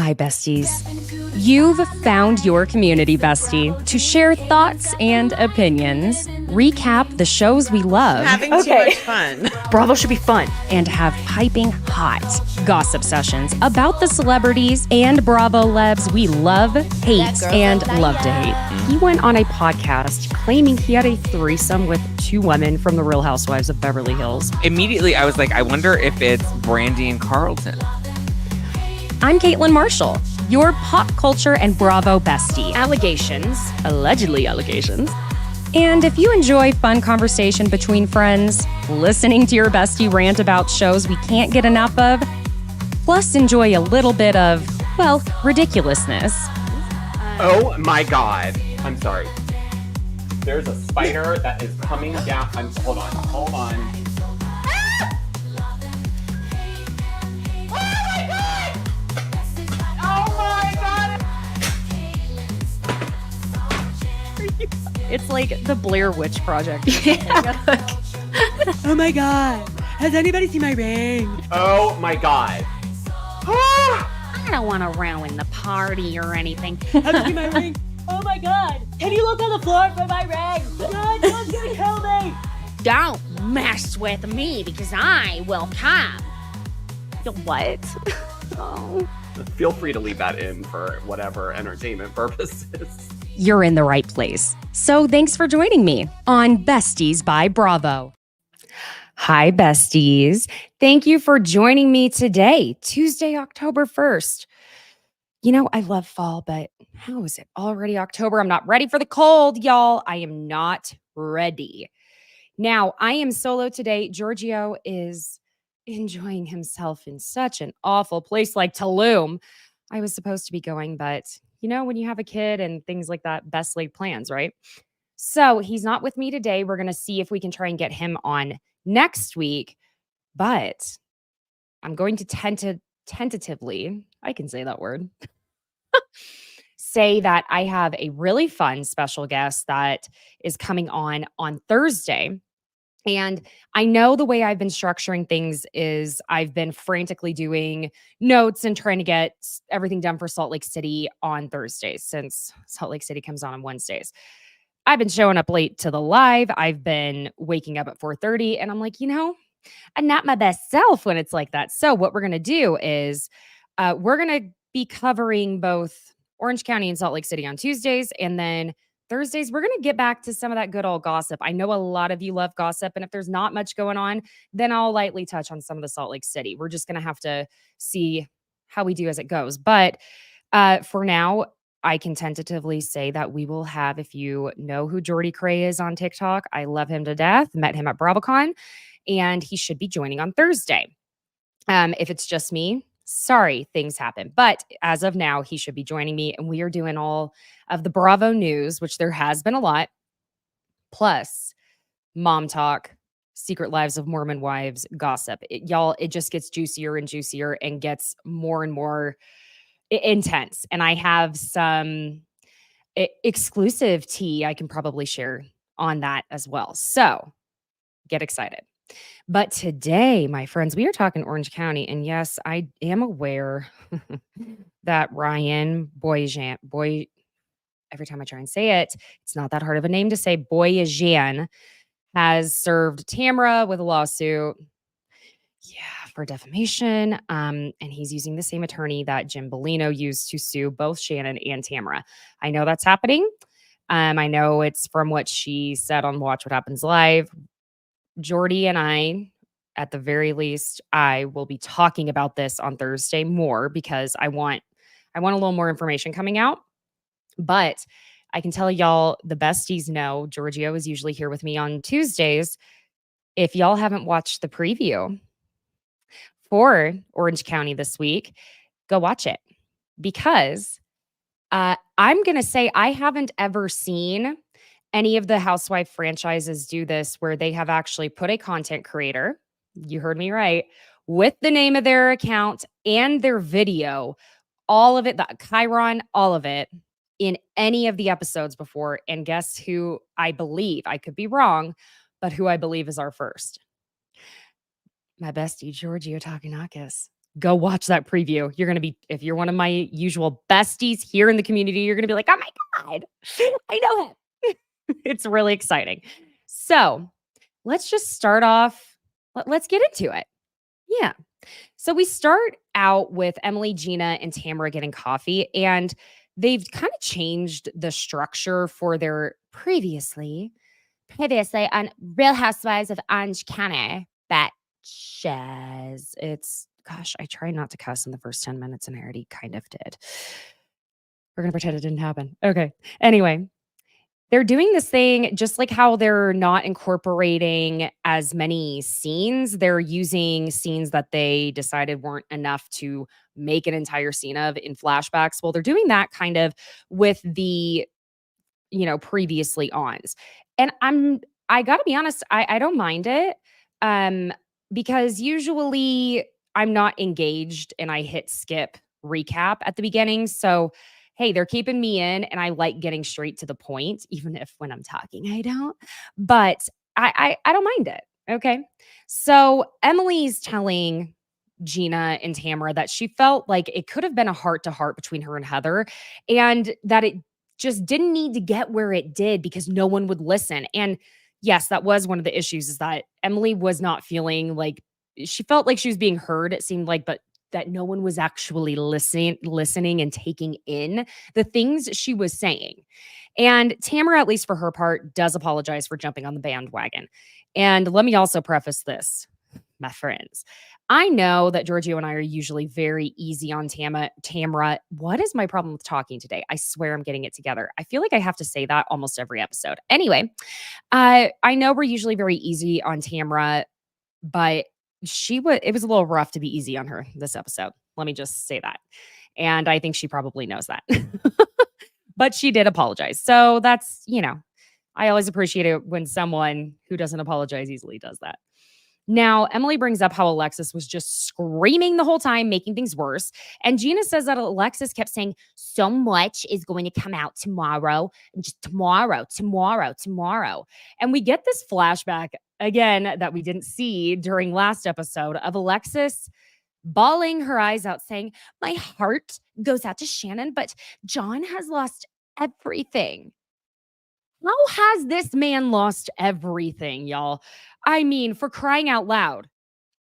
Hi, besties. You've found your community bestie to share thoughts and opinions, recap the shows we love. Having too much fun. Bravo should be fun. And have piping hot gossip sessions about the celebrities and Bravo lebs we love, hate, and love to hate. He went on a podcast claiming he had a threesome with 2 women from the Real Housewives of Beverly Hills. Immediately, I was like, I wonder if it's Brandy and Carlton. I'm Caitlin Marshall, your pop culture and Bravo bestie. Allegedly allegations. And if you enjoy fun conversation between friends, listening to your bestie rant about shows we can't get enough of, plus enjoy a little bit of, well, ridiculousness. Oh my God. I'm sorry. There's a spider that is coming down. Hold on. It's like the Blair Witch Project. Oh my God. Has anybody seen my ring? Oh my God. I don't want to ruin the party or anything. Have you seen my ring? Oh my God. Can you look on the floor for my ring? God, someone's gonna kill me. Don't mess with me because I will come. What? Oh. Feel free to leave that in for whatever entertainment purposes. You're in the right place. So thanks for joining me on Besties by Bravo. Hi, besties. Thank you for joining me today, Tuesday, October 1st. You know, I love fall, but how is it already October? I'm not ready for the cold, y'all. I am not ready. Now, I am solo today. Giorgio is enjoying himself in such an awful place like Tulum. I was supposed to be going, but you know, when you have a kid and things like that, best laid plans, right? So he's not with me today. We're going to see if we can try and get him on next week, but I'm going to tentatively, I can say that word, say that I have a really fun special guest that is coming on Thursday. And I know the way I've been structuring things is I've been frantically doing notes and trying to get everything done for Salt Lake City on Thursdays since Salt Lake City comes on Wednesdays. I've been showing up late to the live. I've been waking up at 4:30 and I'm like, you know, I'm not my best self when it's like that. So what we're going to do is we're going to be covering both Orange County and Salt Lake City on Tuesdays, and then Thursdays, we're going to get back to some of that good old gossip. I know a lot of you love gossip, and if there's not much going on, then I'll lightly touch on some of the Salt Lake City. We're just going to have to see how we do as it goes. But for now, I can tentatively say that we will have, if you know who Jordy Cray is on TikTok, I love him to death, met him at BravoCon, and he should be joining on Thursday. If it's just me, sorry, things happen. But as of now, he should be joining me, and we are doing all of the Bravo news, which there has been a lot, plus mom talk, secret lives of Mormon wives, gossip. Y'all, it just gets juicier and juicier and gets more and more intense. And I have some exclusive tea I can probably share on that as well. So get excited. But today, my friends, we are talking Orange County. And yes, I am aware that Ryan Boyajan, every time I try and say it, it's not that hard of a name to say, Boyajan, has served Tamra with a lawsuit, for defamation. And he's using the same attorney that Jim Bellino used to sue both Shannon and Tamra. I know that's happening. I know it's from what she said on Watch What Happens Live. Jordy and I, at the very least, I will be talking about this on Thursday more because I want a little more information coming out. But I can tell y'all, the besties know Giorgio is usually here with me on Tuesdays. If y'all haven't watched the preview for Orange County this week, go watch it. Because I'm going to say I haven't ever seen any of the Housewife franchises do this where they have actually put a content creator, you heard me right, with the name of their account and their video, all of it, the Chiron, all of it, in any of the episodes before. And guess who I believe, I could be wrong, but who I believe is our first? My bestie, Giorgio Takanakis. Go watch that preview. You're going to be, if you're one of my usual besties here in the community, you're going to be like, oh my God, I know him. It's really exciting. So let's just start off. Let's get into it. Yeah. So we start out with Emily, Gina, and Tamra getting coffee, and they've kind of changed the structure for their previously on Real Housewives of Orange County. Batches. It's, gosh, I try not to cuss in the first 10 minutes, and I already kind of did. We're going to pretend it didn't happen. Okay. Anyway, they're doing this thing just like how they're not incorporating as many scenes. They're using scenes that they decided weren't enough to make an entire scene of in flashbacks. Well, they're doing that kind of with the, previously ons. And I gotta be honest, I don't mind it. Because usually I'm not engaged and I hit skip recap at the beginning. So hey, they're keeping me in, and I like getting straight to the point, even if when I'm talking, I don't. But I don't mind it. Okay. So Emily's telling Gina and Tamara that she felt like it could have been a heart-to-heart between her and Heather, and that it just didn't need to get where it did because no one would listen. And yes, that was one of the issues, is that Emily was not feeling like, she felt like she was being heard, it seemed like, but that no one was actually listening and taking in the things she was saying. And Tamara, at least for her part, does apologize for jumping on the bandwagon. And let me also preface this, my friends. I know that Giorgio and I are usually very easy on Tamra. What is my problem with talking today? I swear I'm getting it together. I feel like I have to say that almost every episode. Anyway, I know we're usually very easy on Tamra, but it was a little rough to be easy on her this episode. Let me just say that. And I think she probably knows that. But she did apologize. So that's, I always appreciate it when someone who doesn't apologize easily does that. Now, Emily brings up how Alexis was just screaming the whole time, making things worse. And Gina says that Alexis kept saying, so much is going to come out tomorrow, and just tomorrow. And we get this flashback again that we didn't see during last episode of Alexis bawling her eyes out, saying, my heart goes out to Shannon, but John has lost everything. How has this man lost everything, y'all? I mean, for crying out loud.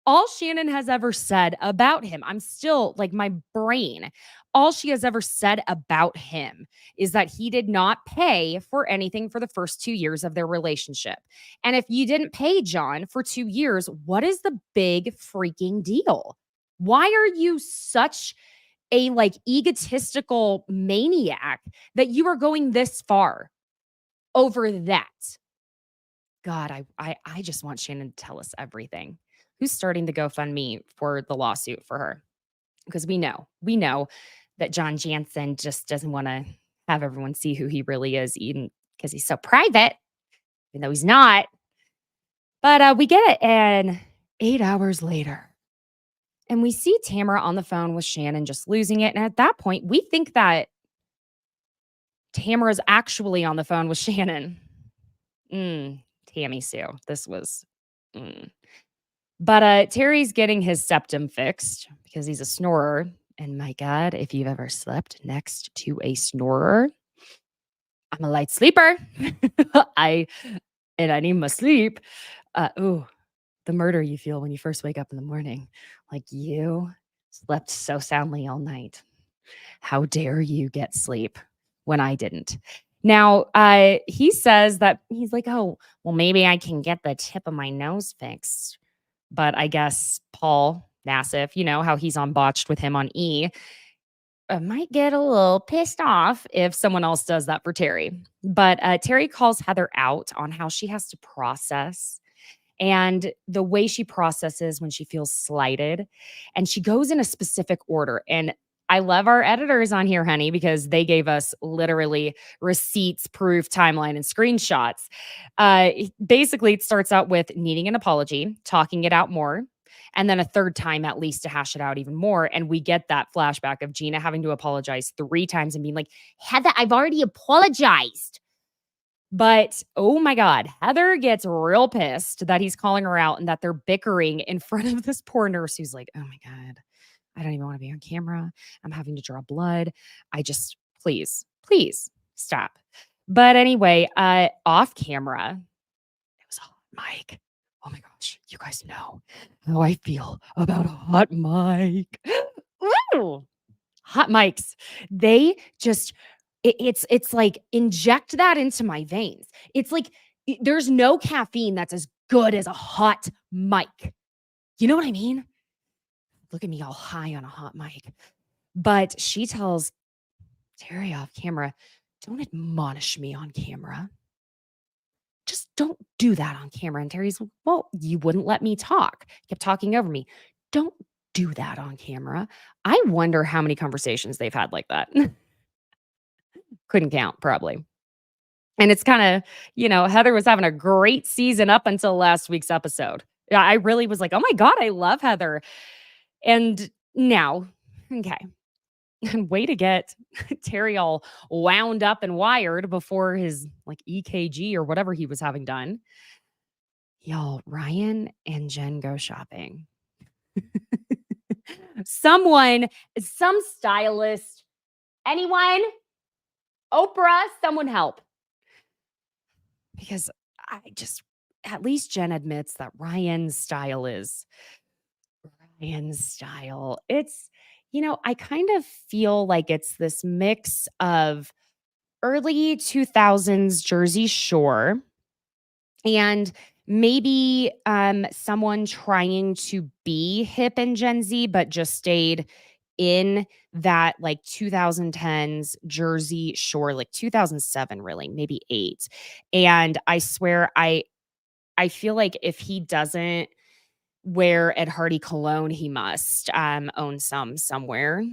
All Shannon has ever said about him, I'm still like, my brain, all she has ever said about him is that he did not pay for anything for the first 2 years of their relationship. And if you didn't pay John for 2 years, what is the big freaking deal? Why are you such a egotistical maniac that you are going this far over that? God, I just want Shannon to tell us everything. Who's starting the GoFundMe for the lawsuit for her? Because we know that John Janssen just doesn't want to have everyone see who he really is, even because he's so private, even though he's not. But we get it, and 8 hours later, and we see Tamara on the phone with Shannon just losing it. And at that point, we think that Tamara's actually on the phone with Shannon. Tammy Sue. This was... But Terry's getting his septum fixed because he's a snorer. And my God, if you've ever slept next to a snorer, I'm a light sleeper. I need my sleep. The murder you feel when you first wake up in the morning. Like, you slept so soundly all night. How dare you get sleep when I didn't? Now, he says that he's like, oh, well, maybe I can get the tip of my nose fixed. But I guess Paul Nassif, how he's on Botched with him on E, might get a little pissed off if someone else does that for Terry. But Terry calls Heather out on how she has to process and the way she processes when she feels slighted. And she goes in a specific order. And I love our editors on here, honey, because they gave us literally receipts, proof, timeline, and screenshots. Basically, it starts out with needing an apology, talking it out more, and then a third time at least to hash it out even more. And we get that flashback of Gina having to apologize 3 times and being like, Heather, I've already apologized. But, oh my God, Heather gets real pissed that he's calling her out and that they're bickering in front of this poor nurse who's like, oh my God, I don't even want to be on camera. I'm having to draw blood. I just, please stop. But anyway, off camera, it was a hot mic. Oh my gosh, you guys know how I feel about a hot mic. Ooh, hot mics. They just, it's like inject that into my veins. It's like there's no caffeine that's as good as a hot mic. You know what I mean? Look at me all high on a hot mic. But she tells Terry off camera, don't admonish me on camera. Just don't do that on camera. And Terry's, well, you wouldn't let me talk. Kept talking over me. Don't do that on camera. I wonder how many conversations they've had like that. Couldn't count, probably. And it's kind of, Heather was having a great season up until last week's episode. I really was like, oh my God, I love Heather. And now, okay. Way to get Terry all wound up and wired before his EKG or whatever he was having done. Y'all, Ryan and Jen go shopping. Some stylist, anyone, Oprah, someone help. Because at least Jen admits that Ryan's style is Ryan's style. It's, I kind of feel like it's this mix of early 2000s Jersey Shore and maybe someone trying to be hip and Gen Z, but just stayed in that 2010s Jersey Shore, 2007, really, maybe 8. And I swear, I feel like if he doesn't wear Ed Hardy cologne, he must own some somewhere.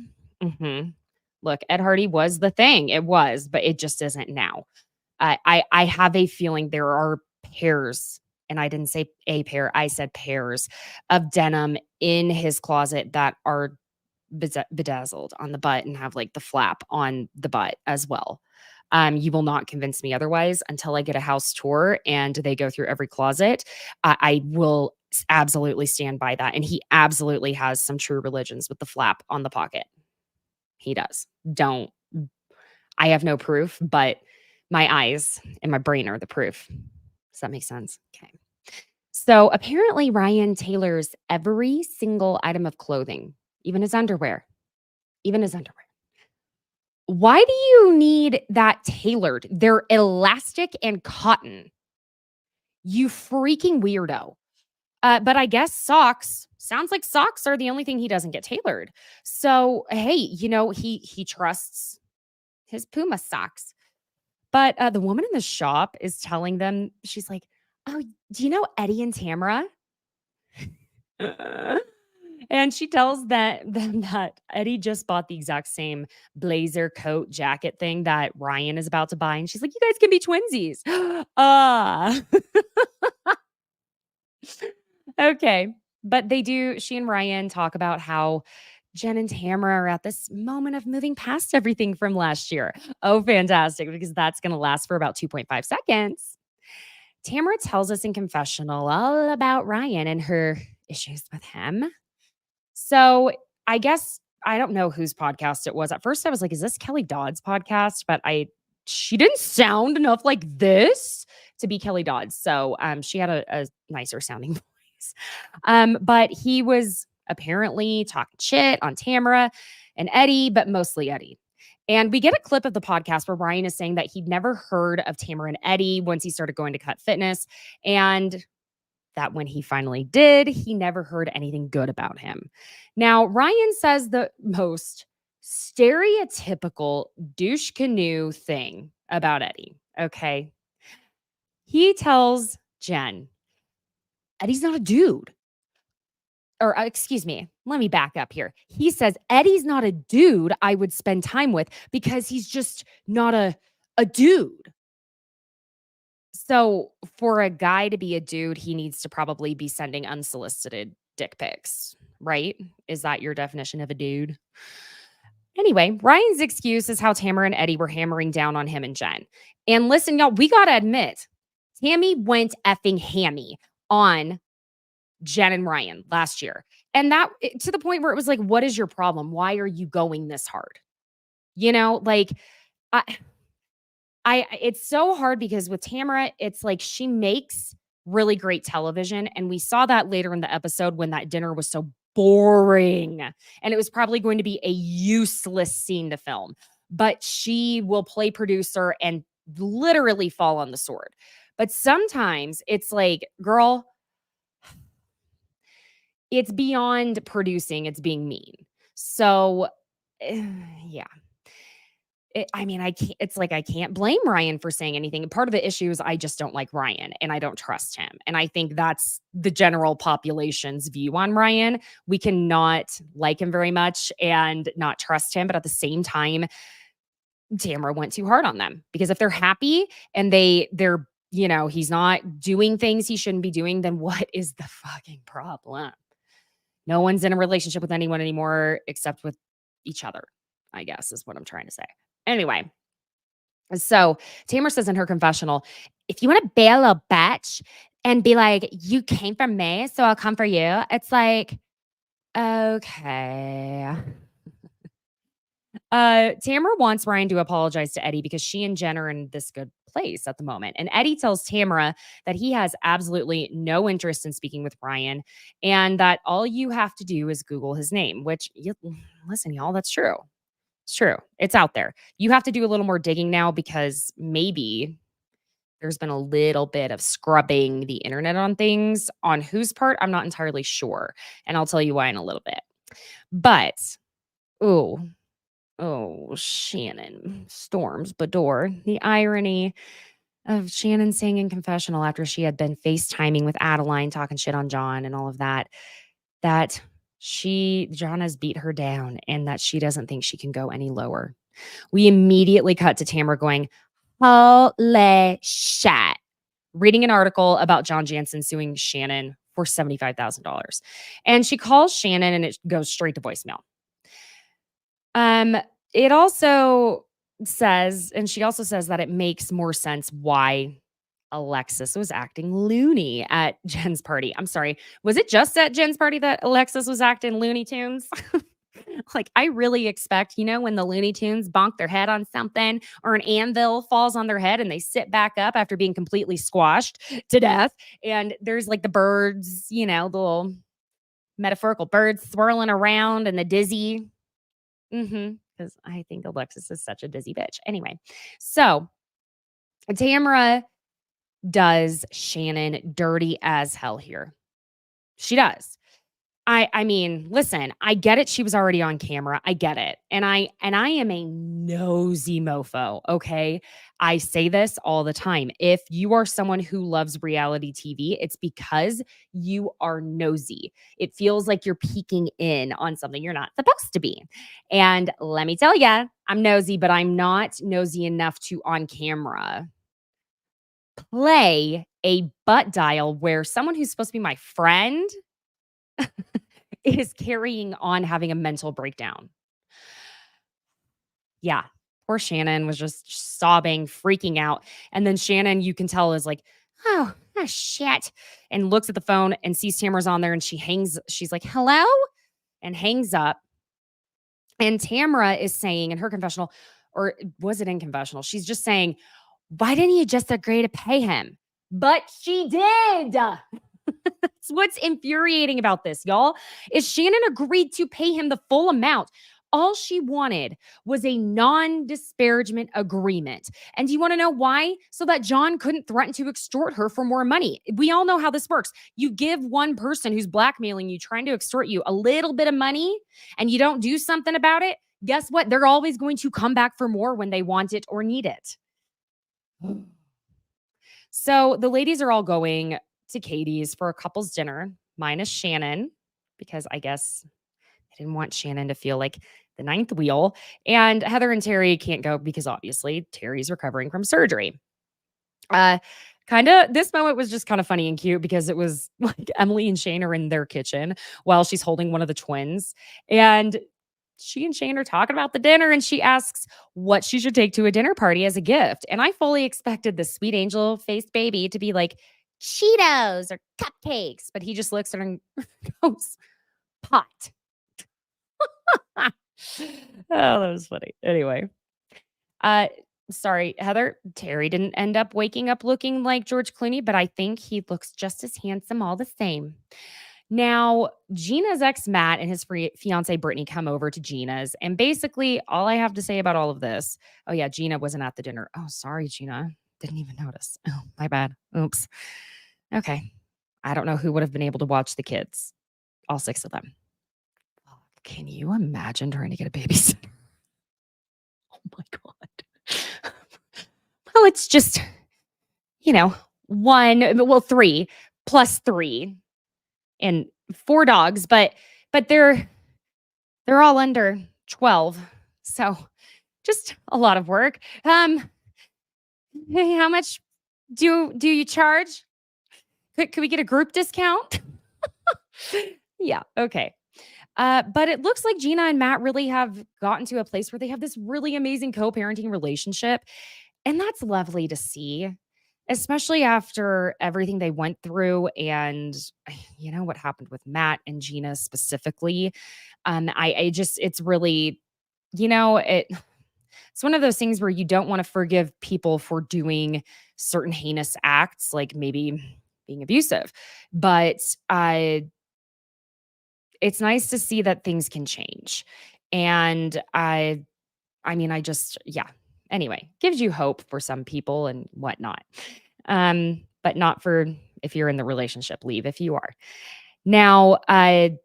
Look, Ed Hardy was the thing. It was, but it just isn't now. I have a feeling there are pairs, and I didn't say a pair, I said pairs of denim in his closet that are bedazzled on the butt and have the flap on the butt as well. You will not convince me otherwise until I get a house tour and they go through every closet. I will absolutely stand by that. And he absolutely has some true religions with the flap on the pocket. He does. I have no proof, but my eyes and my brain are the proof. Does that make sense? Okay. So apparently Ryan tailors every single item of clothing, even his underwear. Why do you need that tailored? They're elastic and cotton. You freaking weirdo. But I guess socks, sounds like socks are the only thing he doesn't get tailored. So, hey, he trusts his Puma socks. But the woman in the shop is telling them, she's like, oh, do you know Eddie and Tamra? And she tells them that Eddie just bought the exact same blazer, coat, jacket thing that Ryan is about to buy. And she's like, you guys can be twinsies. Okay. But she and Ryan talk about how Jen and Tamra are at this moment of moving past everything from last year. Oh, fantastic, because that's going to last for about 2.5 seconds. Tamra tells us in confessional all about Ryan and her issues with him. So I guess I don't know whose podcast it was. At first I was like, is this Kelly Dodd's podcast? But she didn't sound enough like this to be Kelly Dodd. So she had a nicer sounding voice. But he was apparently talking shit on Tamra and Eddie, but mostly Eddie. And we get a clip of the podcast where Ryan is saying that he'd never heard of Tamra and Eddie once he started going to Cut Fitness. And that when he finally did, he never heard anything good about him. Now, Ryan says the most stereotypical douche canoe thing about Eddie, okay? He tells Jen, Eddie's not a dude. Or excuse me, let me back up here. He says, Eddie's not a dude I would spend time with because he's just not a dude. So for a guy to be a dude, he needs to probably be sending unsolicited dick pics, right? Is that your definition of a dude? Anyway, Ryan's excuse is how Tamra and Eddie were hammering down on him and Jen. And listen, y'all, we got to admit, Tammy went effing hammy on Jen and Ryan last year. And that to the point where it was like, what is your problem? Why are you going this hard? You know, like I it's so hard because with Tamra, it's like she makes really great television. And we saw that later in the episode when that dinner was so boring. And it was probably going to be a useless scene to film. But she will play producer and literally fall on the sword. But sometimes it's like, girl, it's beyond producing, it's being mean. So, yeah. I mean, I can't, it's like I can't blame Ryan for saying anything. Part of the issue is I just don't like Ryan and I don't trust him. And I think that's the general population's view on Ryan. We cannot like him very much and not trust him. But at the same time, Tamra went too hard on them because if they're happy and they're, you know, he's not doing things he shouldn't be doing, then what is the fucking problem? No one's in a relationship with anyone anymore except with each other, I guess is what I'm trying to say. Anyway, so Tamra says in her confessional, if you want to be a little bitch and be like, you came for me, so I'll come for you. It's like, okay. Tamra wants Ryan to apologize to Eddie because she and Jen are in this good place at the moment. And Eddie tells Tamra that he has absolutely no interest in speaking with Ryan and that all you have to do is Google his name, which, listen, y'all, that's true. It's true. It's out there. You have to do a little more digging now because maybe there's been a little bit of scrubbing the internet on things. On whose part, I'm not entirely sure. And I'll tell you why in a little bit. But, oh, Shannon storms Beador. The irony of Shannon saying in confessional after she had been FaceTiming with Adeline, talking shit on John and all of that, that John has beat her down and that she doesn't think she can go any lower. We immediately cut to Tamra going, holy shit, reading an article about John Janssen suing Shannon for $75,000. And she calls Shannon and it goes straight to voicemail. It also says, and she also says that it makes more sense why Alexis was acting loony at Jen's party. I'm sorry. Was it just at Jen's party that Alexis was acting Looney Tunes? Like, I really expect, you know, when the Looney Tunes bonk their head on something or an anvil falls on their head and they sit back up after being completely squashed to death. And there's like the birds, you know, the little metaphorical birds swirling around and the dizzy. Because I think Alexis is such a dizzy bitch. Anyway, so Tamra does Shannon dirty as hell here. She does. I mean, listen, I get it. She was already on camera. I get it. And I am a nosy mofo, okay? I say this all the time. If you are someone who loves reality TV, it's because you are nosy. It feels like you're peeking in on something you're not supposed to be. And let me tell you, I'm nosy, but I'm not nosy enough to on camera play a butt dial where someone who's supposed to be my friend is carrying on having a mental breakdown. Yeah. Poor Shannon was just sobbing, freaking out. And then Shannon, you can tell, is like, oh shit. And looks at the phone and sees Tamra's on there and she's like, hello? And hangs up. And Tamra is saying in her confessional, or was it in confessional? She's just saying, why didn't you just agree to pay him? But she did. That's what's infuriating about this, y'all, is Shannon agreed to pay him the full amount. All she wanted was a non-disparagement agreement. And do you want to know why? So that John couldn't threaten to extort her for more money. We all know how this works. You give one person who's blackmailing you, trying to extort you, a little bit of money, and you don't do something about it. Guess what? They're always going to come back for more when they want it or need it. So the ladies are all going to Katie's for a couple's dinner, minus Shannon, because I guess I didn't want Shannon to feel like the ninth wheel. And Heather and Terry can't go because obviously Terry's recovering from surgery. This moment was just kind of funny and cute because it was like Emily and Shane are in their kitchen while she's holding one of the twins. And she and Shane are talking about the dinner and she asks what she should take to a dinner party as a gift. And I fully expected the sweet angel faced baby to be like Cheetos or cupcakes, but he just looks at her and goes, pot. Oh, that was funny. Anyway, sorry, Heather. Terry didn't end up waking up looking like George Clooney, but I think he looks just as handsome all the same. Now, Gina's ex Matt and his fiance Brittany come over to Gina's, and basically all I have to say about all of this. Oh yeah, Gina wasn't at the dinner. Oh, sorry, Gina. Didn't even notice. Oh, my bad. Oops. Okay. I don't know who would have been able to watch the kids. All 6 of them. Can you imagine trying to get a babysitter? Oh my God. Well, it's just, 3 plus 3 and 4 dogs, but they're all under 12. So just a lot of work. Hey, how much do you charge? Could we get a group discount? Yeah, okay. But it looks like Gina and Matt really have gotten to a place where they have this really amazing co-parenting relationship. And that's lovely to see, especially after everything they went through and what happened with Matt and Gina specifically. It's really, it's one of those things where you don't want to forgive people for doing certain heinous acts, like maybe being abusive. But it's nice to see that things can change. And anyway, gives you hope for some people and whatnot. But not for if you're in the relationship, leave if you are. Now, I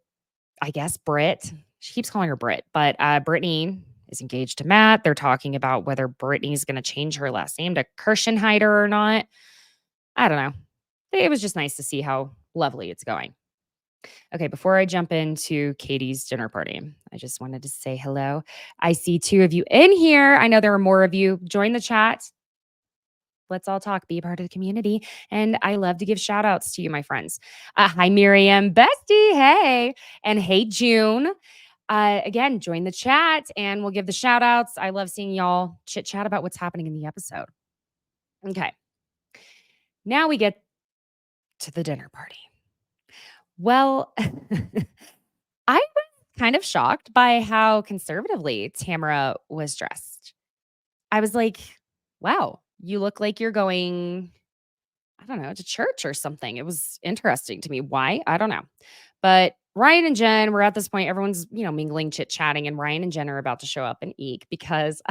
guess Britt, she keeps calling her Britt, but Brittany is engaged to Matt. They're talking about whether Brittany's going to change her last name to Kirschenheiter or not. I don't know. It was just nice to see how lovely it's going. Okay, before I jump into Katie's dinner party, I just wanted to say hello. I see 2 of you in here. I know there are more of you. Join the chat. Let's all talk. Be a part of the community. And I love to give shout outs to you, my friends. Hi, Miriam. Bestie. Hey. And hey, June. Again, join the chat and we'll give the shout outs. I love seeing y'all chit chat about what's happening in the episode. Okay. Now we get to the dinner party. Well, I was kind of shocked by how conservatively Tamra was dressed. I was like, wow, you look like you're going, I don't know, to church or something. It was interesting to me. Why? I don't know. But Ryan and Jen, we're at this point, everyone's, mingling, chit-chatting, and Ryan and Jen are about to show up and eat because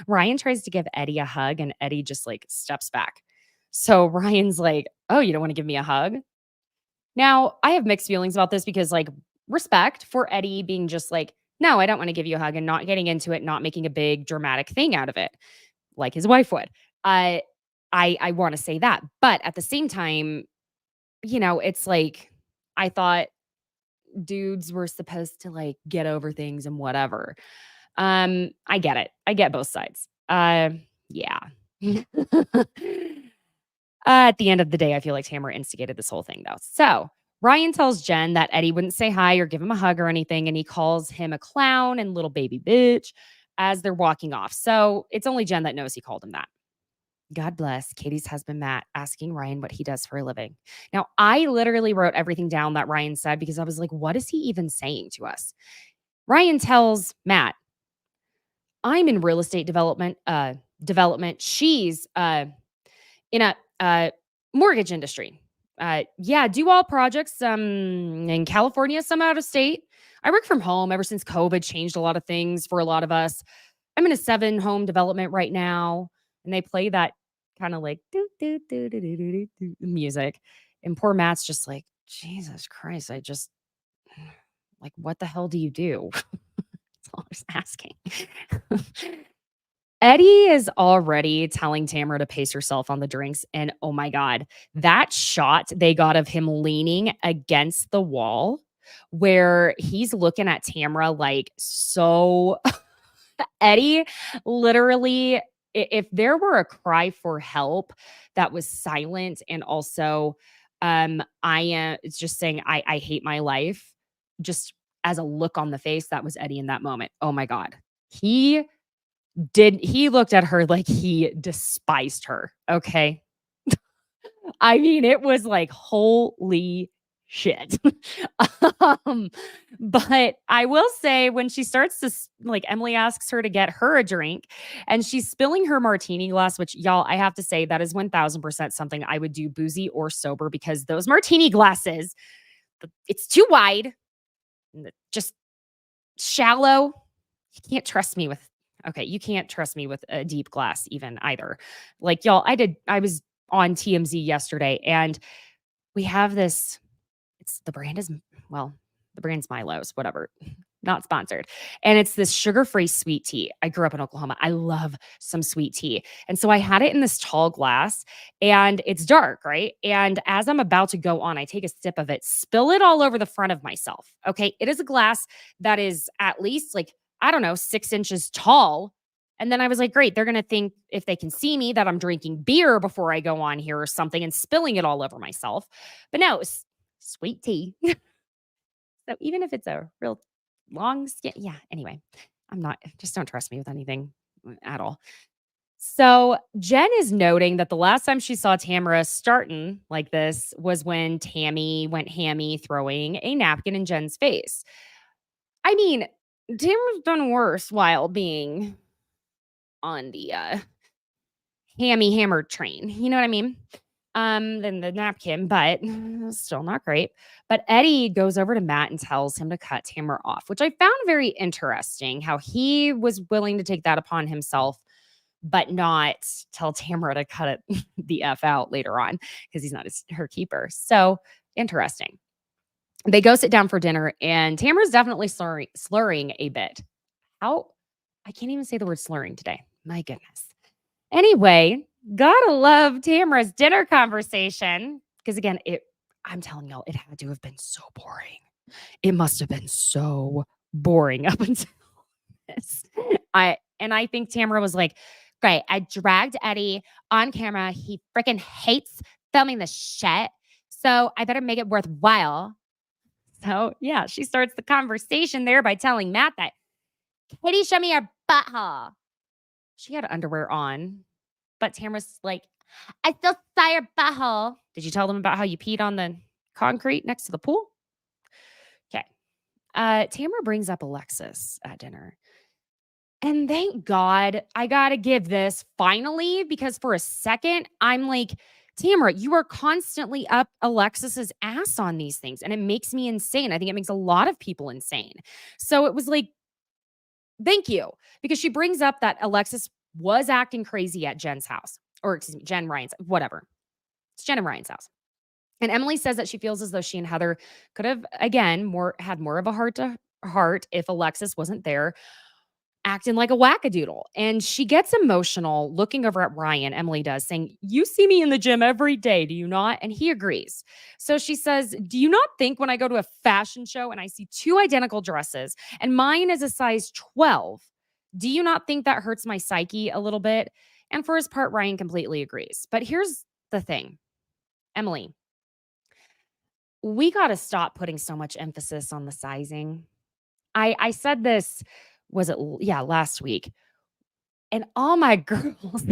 Ryan tries to give Eddie a hug and Eddie just steps back. So Ryan's like, oh, you don't want to give me a hug? Now, I have mixed feelings about this because, respect for Eddie being just no, I don't want to give you a hug and not getting into it, not making a big dramatic thing out of it, like his wife would. I want to say that. But at the same time, it's I thought dudes were supposed to get over things and whatever. I get it. I get both sides. Yeah. At the end of the day, I feel like Tamra instigated this whole thing, though. So Ryan tells Jen that Eddie wouldn't say hi or give him a hug or anything, and he calls him a clown and little baby bitch as they're walking off. So it's only Jen that knows he called him that. God bless Katie's husband, Matt, asking Ryan what he does for a living. Now, I literally wrote everything down that Ryan said because I was like, what is he even saying to us? Ryan tells Matt, I'm in real estate development. She's in a mortgage industry. Do all projects in California, some out of state. I work from home ever since COVID changed a lot of things for a lot of us. I'm in a 7-home development right now. And they play that kind of do, do, do, do, do, do, do, music. And poor Matt's just like, Jesus Christ, I just, what the hell do you do? That's all I was asking. Eddie is already telling Tamra to pace herself on the drinks. And oh my God, that shot they got of him leaning against the wall where he's looking at Tamra so Eddie literally, if there were a cry for help that was silent and also it's just saying, I hate my life, just as a look on the face, that was Eddie in that moment. Oh my God. He looked at her like he despised her. Okay. I mean, it was holy shit. But I will say when she starts to like Emily asks her to get her a drink and she's spilling her martini glass, which y'all, I have to say that is 1000% something I would do boozy or sober because those martini glasses, it's too wide, just shallow. You can't trust me with, okay, you can't trust me with a deep glass even either. Like y'all, I was on TMZ yesterday and we have this, the brand's Milo's, whatever, not sponsored. And it's this sugar-free sweet tea. I grew up in Oklahoma. I love some sweet tea. And so I had it in this tall glass and it's dark, right? And as I'm about to go on, I take a sip of it, spill it all over the front of myself. Okay. It is a glass that is at least like, I don't know, 6 inches tall. And then I was like, great, they're going to think if they can see me that I'm drinking beer before I go on here or something and spilling it all over myself. But no, it's sweet tea. So even if it's a real long skin, yeah, anyway, just don't trust me with anything at all. So Jen is noting that the last time she saw Tamra starting like this was when Tammy went hammy throwing a napkin in Jen's face. I mean, Tamra's done worse while being on the hammy hammer train. You know what I mean? Than the napkin, but still not great. But Eddie goes over to Matt and tells him to cut Tamra off, which I found very interesting how he was willing to take that upon himself, but not tell Tamra to cut it the F out later on because he's not her keeper. So interesting. They go sit down for dinner and Tamra's definitely slurring a bit. I can't even say the word slurring today. My goodness. Anyway, gotta love Tamra's dinner conversation. Because again, I'm telling y'all, it had to have been so boring. It must have been so boring up until this. I think Tamra was like, great, I dragged Eddie on camera. He freaking hates filming the shit. So I better make it worthwhile. So yeah, she starts the conversation there by telling Matt that, Katie, show me your butthole. She had underwear on, but Tamra's like, I still saw your butthole. Did you tell them about how you peed on the concrete next to the pool? Okay. Tamra brings up Alexis at dinner. And thank God I got to give this finally, because for a second, I'm like, Tamra, you are constantly up Alexis's ass on these things. And it makes me insane. I think it makes a lot of people insane. So it was like, thank you. Because she brings up that Alexis was acting crazy at Jen's house. Or excuse me, Jen Ryan's, whatever. It's Jen and Ryan's house. And Emily says that she feels as though she and Heather could have, again, had more of a heart to heart if Alexis wasn't there acting like a wackadoodle. And she gets emotional looking over at Ryan, Emily does, saying, you see me in the gym every day, do you not? And he agrees. So she says, do you not think when I go to a fashion show and I see 2 identical dresses and mine is a size 12, do you not think that hurts my psyche a little bit? And for his part, Ryan completely agrees. But here's the thing, Emily, we got to stop putting so much emphasis on the sizing. I said this, last week. And all my girls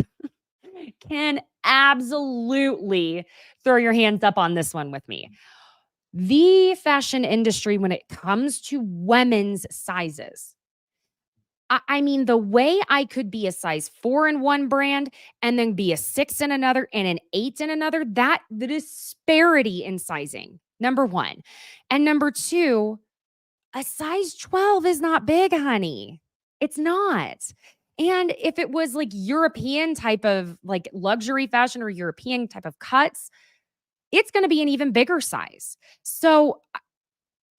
can absolutely throw your hands up on this one with me. The fashion industry, when it comes to women's sizes, I mean, the way I could be a size 4 in one brand and then be a 6 in another and an 8 in another, the disparity in sizing, number one. And number two, a size 12 is not big, honey. It's not. And if it was like European type of like luxury fashion or European type of cuts, it's going to be an even bigger size. So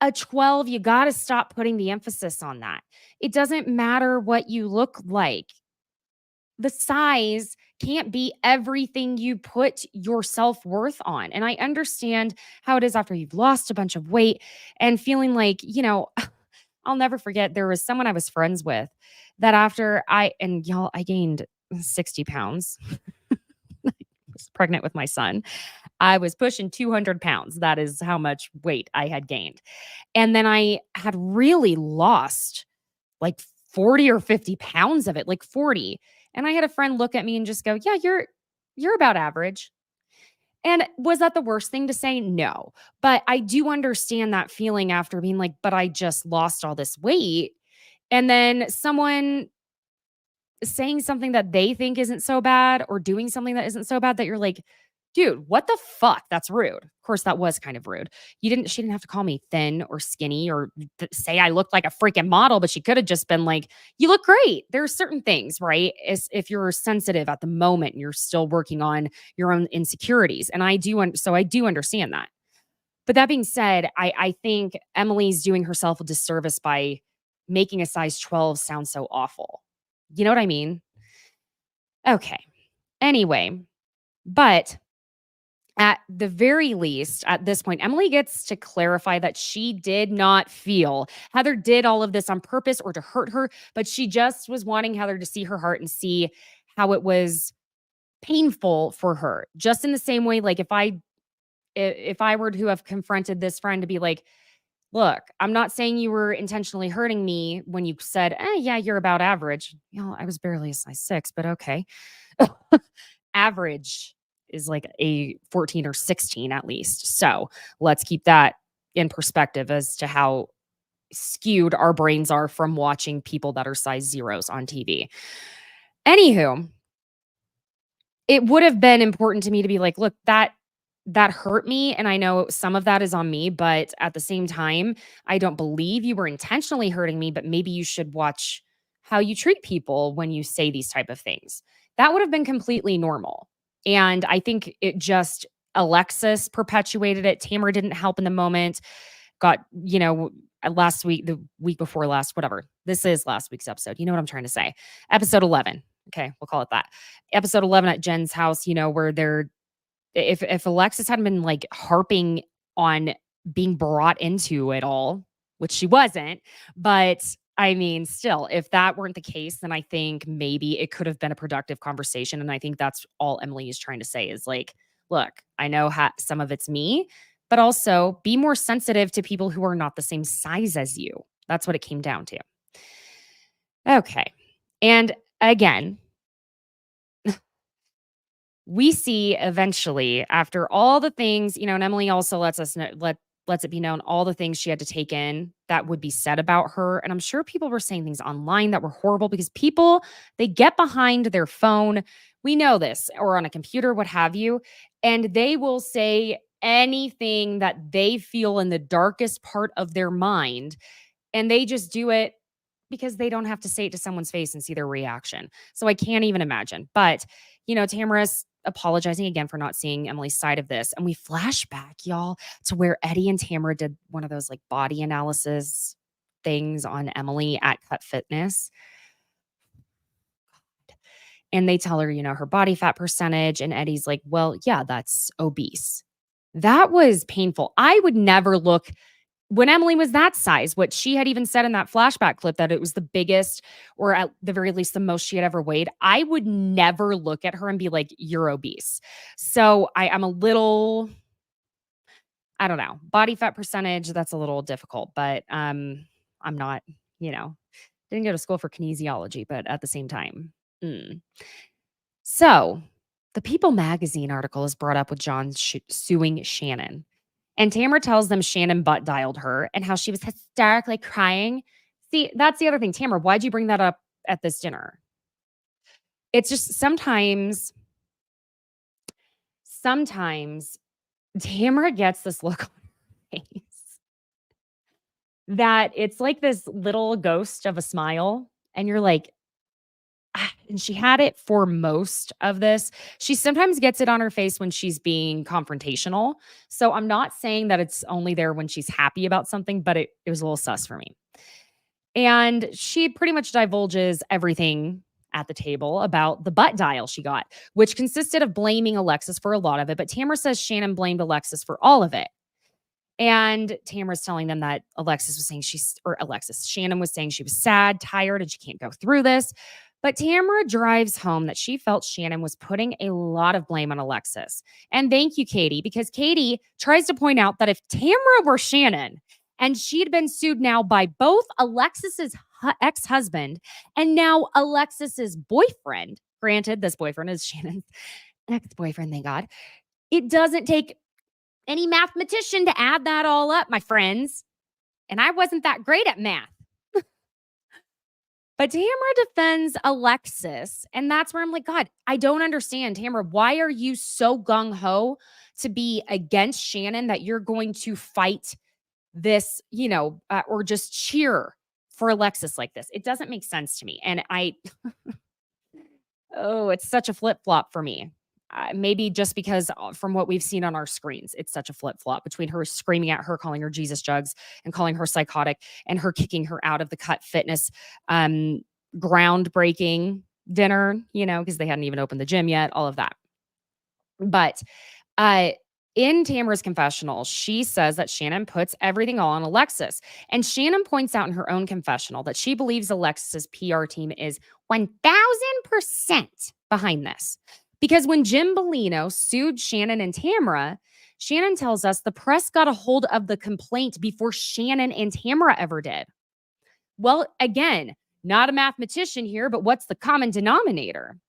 a 12, you got to stop putting the emphasis on that. It doesn't matter what you look like. The size can't be everything you put your self-worth on. And I understand how it is after you've lost a bunch of weight and feeling like, I'll never forget, there was someone I was friends with that after I gained 60 pounds. I was pregnant with my son. I was pushing 200 pounds. That is how much weight I had gained. And then I had really lost like 40 or 50 pounds of it, like 40. And I had a friend look at me and just go, yeah, you're about average. And was that the worst thing to say? No. But I do understand that feeling after being like, but I just lost all this weight. And then someone saying something that they think isn't so bad or doing something that isn't so bad that you're like, dude, what the fuck? That's rude. Of course, that was kind of rude. She didn't have to call me thin or skinny or say I looked like a freaking model, but she could have just been like, you look great. There are certain things, right? If you're sensitive at the moment, you're still working on your own insecurities. And I do understand that. But that being said, I think Emily's doing herself a disservice by making a size 12 sound so awful. You know what I mean? Okay. Anyway, but at the very least, at this point, Emily gets to clarify that she did not feel Heather did all of this on purpose or to hurt her, but she just was wanting Heather to see her heart and see how it was painful for her. Just in the same way, like if I were to have confronted this friend to be like, look, I'm not saying you were intentionally hurting me when you said, yeah, you're about average. I was barely a size 6, but okay. Average is like a 14 or 16 at least. So let's keep that in perspective as to how skewed our brains are from watching people that are size zeros on TV. Anywho, it would have been important to me to be like, look, that hurt me. And I know some of that is on me, but at the same time, I don't believe you were intentionally hurting me, but maybe you should watch how you treat people when you say these type of things. That would have been completely normal. And I think Alexis perpetuated it. Tamra didn't help in the moment. Got, last week, the week before last, whatever. This is last week's episode. You know what I'm trying to say. Episode 11. Okay, we'll call it that. Episode 11 at Jen's house, where if Alexis hadn't been like harping on being brought into it all, which she wasn't, but I mean, still, if that weren't the case, then I think maybe it could have been a productive conversation. And I think that's all Emily is trying to say is like, look, I know some of it's me, but also be more sensitive to people who are not the same size as you. That's what it came down to. Okay. And again, we see eventually after all the things, and Emily also lets us know, lets it be known all the things she had to take in that would be said about her. And I'm sure people were saying things online that were horrible because people, they get behind their phone. We know this, or on a computer, what have you, and they will say anything that they feel in the darkest part of their mind. And they just do it because they don't have to say it to someone's face and see their reaction. So I can't even imagine. But, Tamara's apologizing again for not seeing Emily's side of this. And we flash back, y'all, to where Eddie and Tamara did one of those like body analysis things on Emily at Cut Fitness. And they tell her, her body fat percentage. And Eddie's like, well, yeah, that's obese. That was painful. I would never look when Emily was that size, what she had even said in that flashback clip that it was the biggest, or at the very least the most she had ever weighed. I would never look at her and be like, you're obese. So I'm a little, I don't know, body fat percentage, that's a little difficult, but I'm not, didn't go to school for kinesiology, but at the same time. So the People magazine article is brought up with John suing Shannon. And Tamra tells them Shannon butt dialed her and how she was hysterically crying. See, that's the other thing. Tamra, why'd you bring that up at this dinner? It's just sometimes Tamra gets this look on her face that it's like this little ghost of a smile. And you're like, and she had it for most of this. She sometimes gets it on her face when she's being confrontational. So I'm not saying that it's only there when she's happy about something, but it was a little sus for me. And she pretty much divulges everything at the table about the butt dial she got, which consisted of blaming Alexis for a lot of it. But Tamra says Shannon blamed Alexis for all of it. And Tamra's telling them that Shannon was saying she was sad, tired, and she can't go through this. But Tamra drives home that she felt Shannon was putting a lot of blame on Alexis. And thank you, Katie, because Katie tries to point out that if Tamra were Shannon and she'd been sued now by both Alexis's ex-husband and now Alexis's boyfriend, granted, this boyfriend is Shannon's ex-boyfriend, thank God, It doesn't take any mathematician to add that all up, my friends. And I wasn't that great at math. But Tamra defends Alexis. And that's where I'm like, God, I don't understand. Tamra, why are you so gung-ho to be against Shannon that you're going to fight this, or just cheer for Alexis like this? It doesn't make sense to me. And it's such a flip-flop for me. Maybe just because from what we've seen on our screens, it's such a flip-flop between her screaming at her, calling her Jesus jugs, and calling her psychotic, and her kicking her out of the Cut Fitness groundbreaking dinner, because they hadn't even opened the gym yet, all of that. But in Tamra's confessional, she says that Shannon puts everything all on Alexis. And Shannon points out in her own confessional that she believes Alexis's PR team is 1,000% behind this. Because when Jim Bellino sued Shannon and Tamra, Shannon tells us the press got a hold of the complaint before Shannon and Tamra ever did. Well, again, not a mathematician here, but what's the common denominator?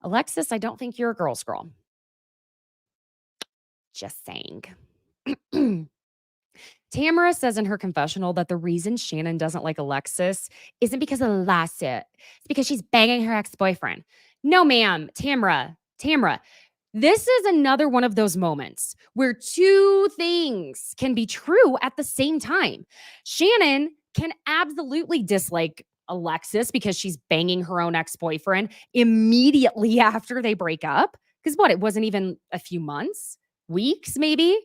Alexis, I don't think you're a girl's girl. Just saying. Tamra says in her confessional that the reason Shannon doesn't like Alexis isn't because of the lawsuit. It's because she's banging her ex-boyfriend. No, ma'am, Tamra, this is another one of those moments where two things can be true at the same time. Shannon can absolutely dislike Alexis because she's banging her own ex-boyfriend immediately after they break up. Because it wasn't even a few months, weeks maybe.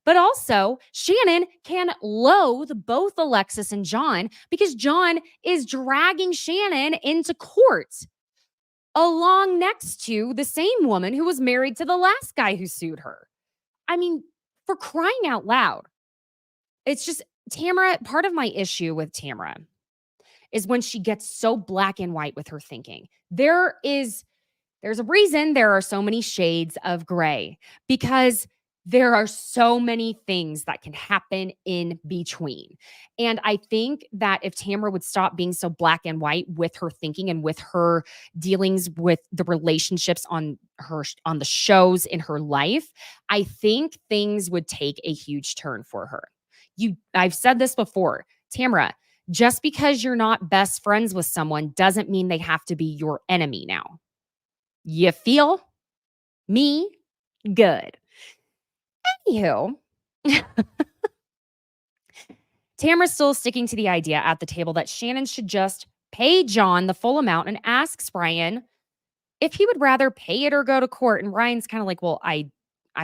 But also, Shannon can loathe both Alexis and John because John is dragging Shannon into court along next to the same woman who was married to the last guy who sued her. I mean, for crying out loud. It's just, Tamra, part of my issue with Tamra is when she gets so black and white with her thinking. There's a reason there are so many shades of gray, because there are so many things that can happen in between. And I think that if Tamra would stop being so black and white with her thinking and with her dealings with the relationships on the shows in her life, I think things would take a huge turn for her. I've said this before, Tamra, just because you're not best friends with someone doesn't mean they have to be your enemy now. You feel me? Good. Anywho, Tamra's still sticking to the idea at the table that Shannon should just pay John the full amount and asks Brian if he would rather pay it or go to court. And Ryan's kind of like, well, I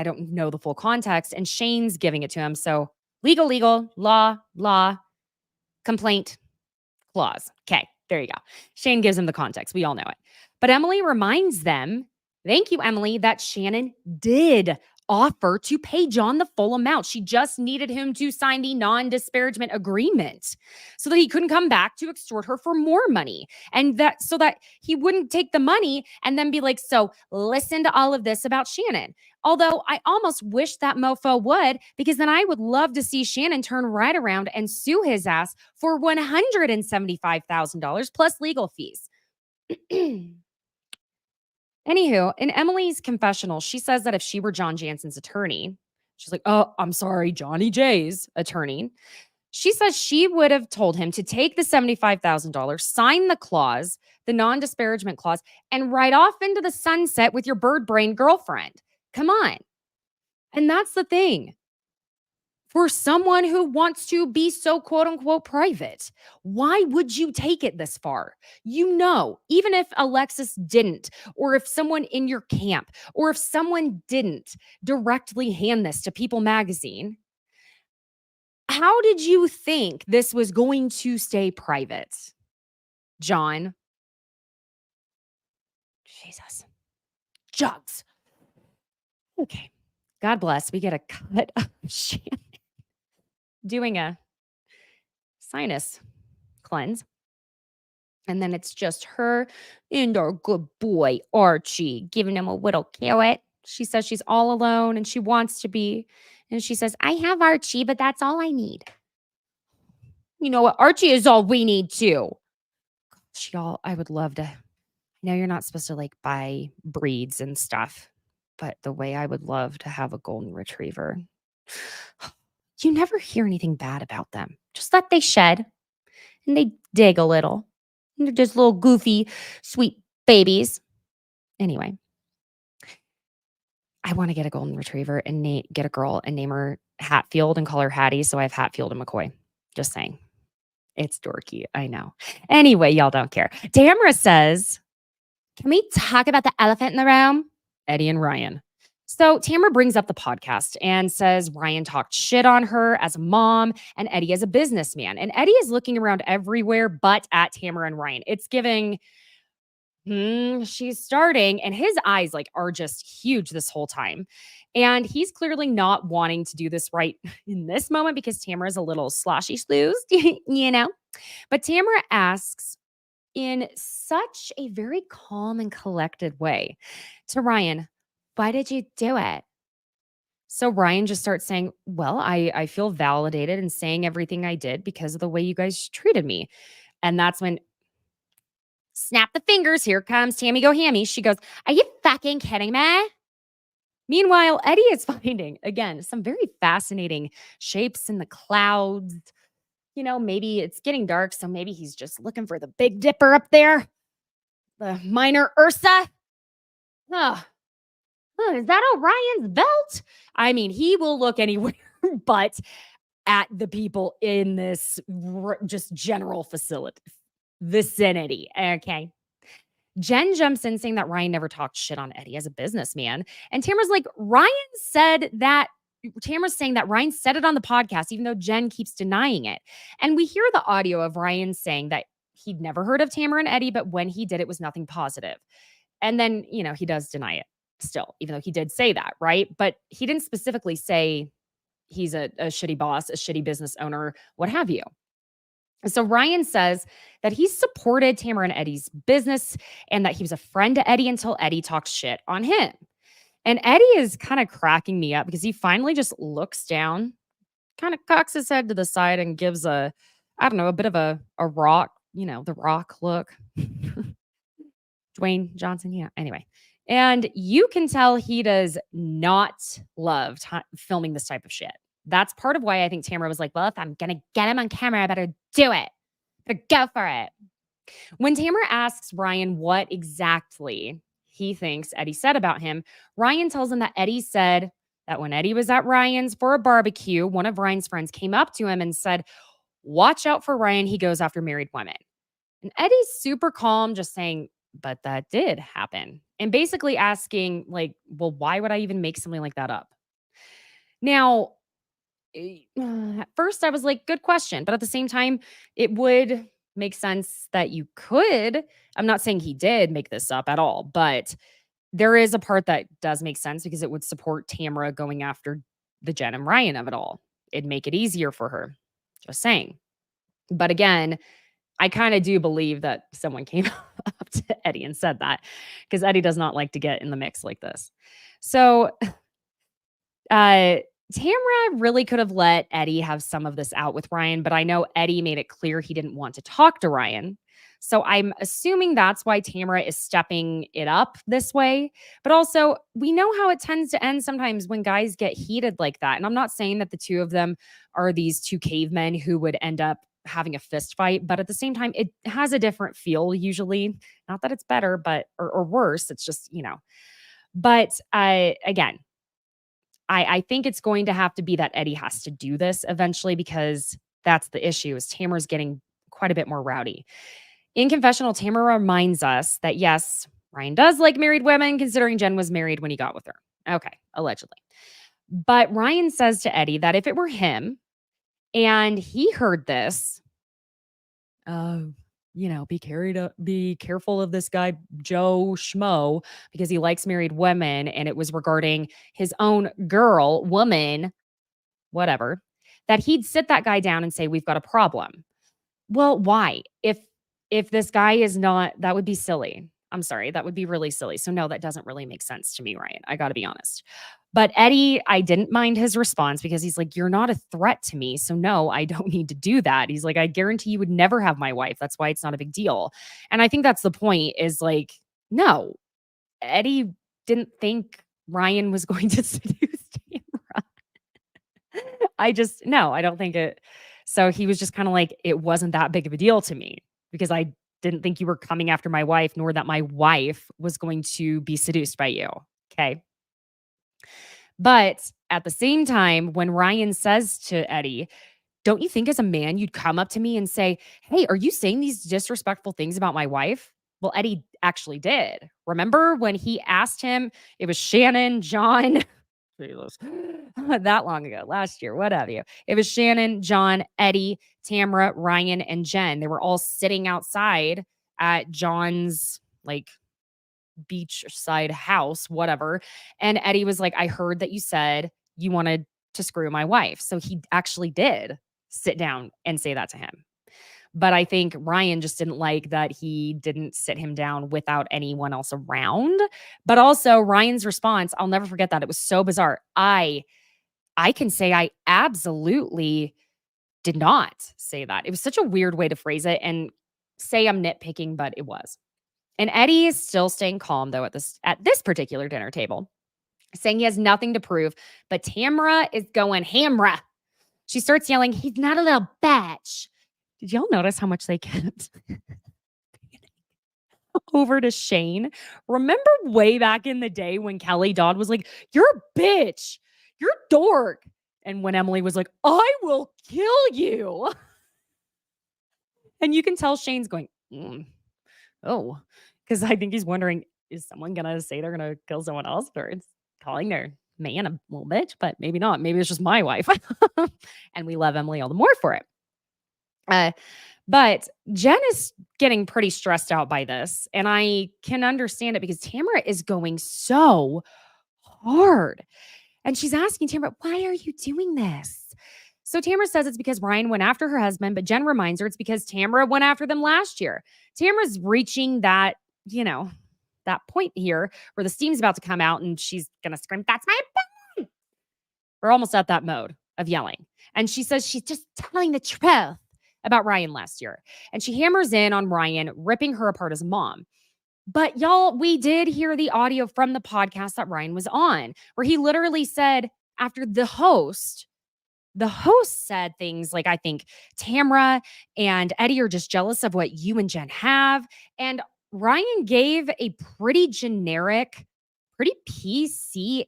don't know the full context. And Shane's giving it to him. So legal, law, complaint, clause. Okay, there you go. Shane gives him the context. We all know it. But Emily reminds them, thank you, Emily, that Shannon did offer to pay John the full amount. She just needed him to sign the non-disparagement agreement so that he couldn't come back to extort her for more money. And so that he wouldn't take the money and then be like, so listen to all of this about Shannon. Although I almost wish that mofo would, because then I would love to see Shannon turn right around and sue his ass for $175,000 plus legal fees. Anywho, in Emily's confessional, she says that if she were John Janssen's attorney, she's like, oh, I'm sorry, Johnny J's attorney. She says she would have told him to take the $75,000, sign the clause, the non-disparagement clause, and ride off into the sunset with your bird brain girlfriend. Come on. And that's the thing. For someone who wants to be so quote unquote private, why would you take it this far? Even if Alexis didn't, or if someone in your camp, or if someone didn't directly hand this to People magazine, how did you think this was going to stay private, John? Jesus. Jugs. Okay. God bless. We get a cut of Shannon doing a sinus cleanse. And then it's just her and our good boy, Archie, giving him a little carrot. She says she's all alone and she wants to be. And she says, I have Archie, but that's all I need. You know what? Archie is all we need too. I would love to. I know you're not supposed to buy breeds and stuff, but the way I would love to have a golden retriever. You never hear anything bad about them. Just that they shed and they dig a little. And they're just little goofy, sweet babies. Anyway, I want to get a golden retriever and get a girl and name her Hatfield and call her Hattie. So I have Hatfield and McCoy. Just saying. It's dorky. I know. Anyway, y'all don't care. Tamra says, can we talk about the elephant in the room? Eddie and Ryan. So Tamra brings up the podcast and says Ryan talked shit on her as a mom and Eddie as a businessman. And Eddie is looking around everywhere but at Tamra and Ryan. It's giving, she's starting. And his eyes are just huge this whole time. And he's clearly not wanting to do this right in this moment because Tamra is a little sloshy sleuzed, you know. But Tamra asks in such a very calm and collected way to Ryan, why did you do it? So Ryan just starts saying, well, I feel validated in saying everything I did because of the way you guys treated me. And that's when, snap the fingers, here comes Tammy Go Hammy. She goes, are you fucking kidding me? Meanwhile, Eddie is finding, again, some very fascinating shapes in the clouds. You know, maybe it's getting dark, so maybe he's just looking for the Big Dipper up there. The minor Ursa. Is that Orion's belt? I mean, he will look anywhere but at the people in this just general vicinity. Okay. Jen jumps in saying that Ryan never talked shit on Eddie as a businessman. And Tamra's like, Tamra's saying that Ryan said it on the podcast, even though Jen keeps denying it. And we hear the audio of Ryan saying that he'd never heard of Tamra and Eddie, but when he did, it was nothing positive. And then, he does deny it still, even though he did say that, right? But he didn't specifically say he's a shitty boss, a shitty business owner, what have you. So Ryan says that he supported Tamra and Eddie's business and that he was a friend to Eddie until Eddie talked shit on him. And Eddie is kind of cracking me up because he finally just looks down, kind of cocks his head to the side and gives a bit of a RHOC, the RHOC look. Dwayne Johnson, yeah. Anyway. And you can tell he does not love filming this type of shit. That's part of why I think Tamra was like, well, if I'm going to get him on camera, I better do it. Better go for it. When Tamra asks Ryan what exactly he thinks Eddie said about him, Ryan tells him that Eddie said that when Eddie was at Ryan's for a barbecue, one of Ryan's friends came up to him and said, watch out for Ryan. He goes after married women. And Eddie's super calm, just saying, but that did happen. And basically asking, well, why would I even make something like that up? Now, at first I was like, good question. But at the same time, it would make sense that you could. I'm not saying he did make this up at all, but there is a part that does make sense because it would support Tamra going after the Jen and Ryan of it all. It'd make it easier for her. Just saying. But again, I kind of do believe that someone came up to Eddie and said that because Eddie does not like to get in the mix like this. So Tamra really could have let Eddie have some of this out with Ryan, but I know Eddie made it clear he didn't want to talk to Ryan. So I'm assuming that's why Tamra is stepping it up this way. But also, we know how it tends to end sometimes when guys get heated like that. And I'm not saying that the two of them are these two cavemen who would end up having a fist fight, but at the same time, it has a different feel usually. Not that it's better, but or worse. It's just, But again, I think it's going to have to be that Eddie has to do this eventually because that's the issue is Tamra's getting quite a bit more rowdy. In confessional, Tamra reminds us that yes, Ryan does like married women considering Jen was married when he got with her. Okay, allegedly. But Ryan says to Eddie that if it were him and he heard this, be careful of this guy, Joe Schmo, because he likes married women. And it was regarding his own woman, whatever, that he'd sit that guy down and say, we've got a problem. Well, why? If this guy is not, that would be silly. I'm sorry. That would be really silly. So no, that doesn't really make sense to me, Ryan. I got to be honest. But Eddie, I didn't mind his response because he's like, you're not a threat to me. So no, I don't need to do that. He's like, I guarantee you would never have my wife. That's why it's not a big deal. And I think that's the point is like, no, Eddie didn't think Ryan was going to seduce Tamra. I don't think it. So he was just kind of like, it wasn't that big of a deal to me because I didn't think you were coming after my wife, nor that my wife was going to be seduced by you. Okay. But at the same time, when Ryan says to Eddie, don't you think as a man you'd come up to me and say, hey, are you saying these disrespectful things about my wife? Well, Eddie actually did. Remember when he asked him, it was Shannon, John, Jesus, that long ago, last year, what have you. It was Shannon, John, Eddie, Tamra, Ryan, and Jen. They were all sitting outside at John's like beachside house, whatever. And Eddie was like, I heard that you said you wanted to screw my wife. So he actually did sit down and say that to him. But I think Ryan just didn't like that he didn't sit him down without anyone else around. But also Ryan's response, I'll never forget that. It was so bizarre. I can say I absolutely did not say that. It was such a weird way to phrase it and say I'm nitpicking, but it was. And Eddie is still staying calm though at this particular dinner table, saying he has nothing to prove, but Tamra is going hamra. She starts yelling, he's not a little bitch. Did y'all notice how much they kept over to Shane? Remember way back in the day when Kelly Dodd was like, you're a bitch. You're a dork. And when Emily was like, I will kill you. And you can tell Shane's going, oh, because I think he's wondering, is someone going to say they're going to kill someone else? Or it's calling their man a little bitch, but maybe not. Maybe it's just my wife. And we love Emily all the more for it. But Jen is getting pretty stressed out by this. And I can understand it because Tamra is going so hard. And she's asking Tamra, why are you doing this? So Tamra says it's because Ryan went after her husband, but Jen reminds her it's because Tamra went after them last year. Tamra's reaching that, that point here where the steam's about to come out and she's going to scream, that's my bed. We're almost at that mode of yelling. And she says she's just telling the truth about Ryan last year. And she hammers in on Ryan, ripping her apart as a mom. But y'all, we did hear the audio from the podcast that Ryan was on, where he literally said after the host said things like, I think Tamra and Eddie are just jealous of what you and Jen have. And Ryan gave a pretty generic, pretty PC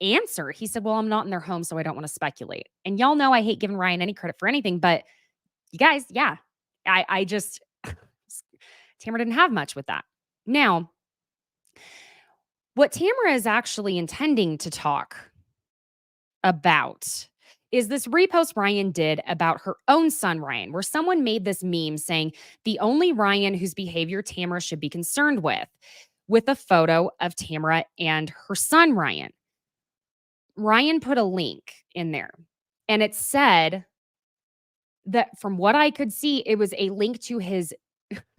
answer. He said, well, I'm not in their home, so I don't want to speculate. And y'all know I hate giving Ryan any credit for anything, but you guys, yeah, I just, Tamra didn't have much with that. Now, what Tamra is actually intending to talk about is this repost Ryan did about her own son, Ryan, where someone made this meme saying the only Ryan whose behavior Tamra should be concerned with a photo of Tamra and her son, Ryan. Ryan put a link in there and it said that from what I could see, it was a link to his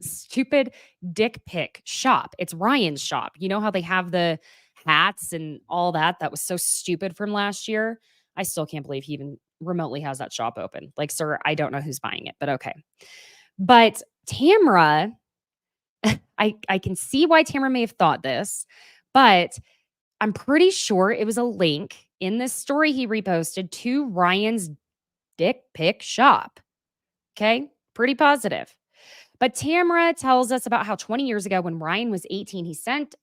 stupid dick pic shop. It's Ryan's shop. You know how they have the hats and all that? That was so stupid from last year. I still can't believe he even remotely has that shop open. Like, sir, I don't know who's buying it, but okay. But Tamra, I can see why Tamra may have thought this, but I'm pretty sure it was a link in this story he reposted to Ryan's dick pic shop. Okay, pretty positive. But Tamra tells us about how 20 years ago when Ryan was 18, he sent,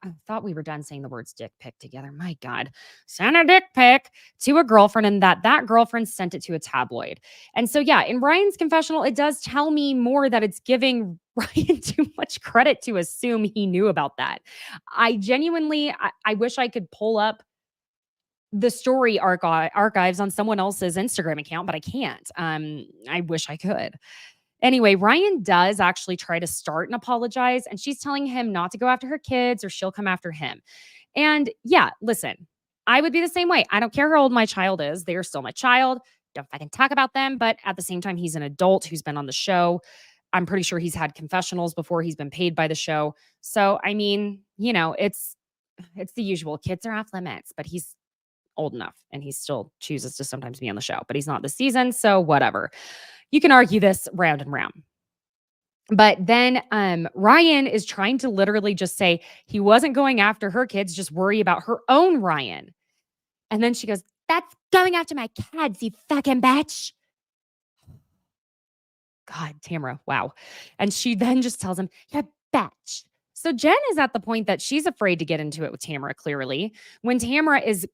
I thought we were done saying the words dick pic together. My God. Sent a dick pic to a girlfriend and that girlfriend sent it to a tabloid. And so, yeah, in Ryan's confessional, it does tell me more that it's giving Ryan too much credit to assume he knew about that. I genuinely, I wish I could pull up the story archives on someone else's Instagram account, but I can't. I wish I could. Anyway, Ryan does actually try to start and apologize, and she's telling him not to go after her kids or she'll come after him. And yeah, listen, I would be the same way. I don't care how old my child is. They are still my child. Don't fucking talk about them. But at the same time, he's an adult who's been on the show. I'm pretty sure he's had confessionals before he's been paid by the show. So, I mean, it's the usual. Kids are off limits, but he's old enough and he still chooses to sometimes be on the show, but he's not this season. So whatever. You can argue this round and round. But then Ryan is trying to literally just say he wasn't going after her kids, just worry about her own Ryan. And then she goes, That's going after my kids, you fucking bitch. God, Tamra, wow. And she then just tells him, you're a bitch. So Jen is at the point that she's afraid to get into it with Tamra, clearly, when Tamra is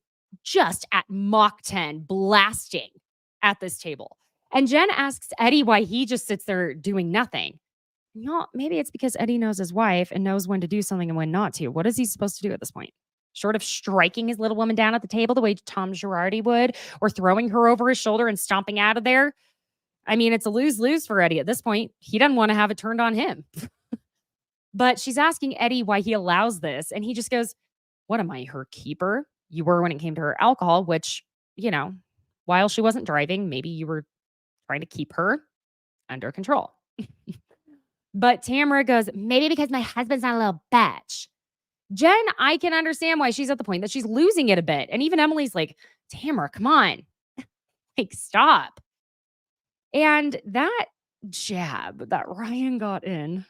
just at Mach 10 blasting at this table. And Jen asks Eddie why he just sits there doing nothing. No, maybe it's because Eddie knows his wife and knows when to do something and when not to. What is he supposed to do at this point? Short of striking his little woman down at the table the way Tom Girardi would, or throwing her over his shoulder and stomping out of there? I mean, it's a lose-lose for Eddie at this point. He doesn't want to have it turned on him. But she's asking Eddie why he allows this. And he just goes, what am I, her keeper? You were when it came to her alcohol, which, while she wasn't driving, maybe you were trying to keep her under control. But Tamra goes, Maybe because my husband's not a little bitch. Jen, I can understand why she's at the point that she's losing it a bit. And even Emily's like, Tamra, come on. Like, stop. And that jab that Ryan got in,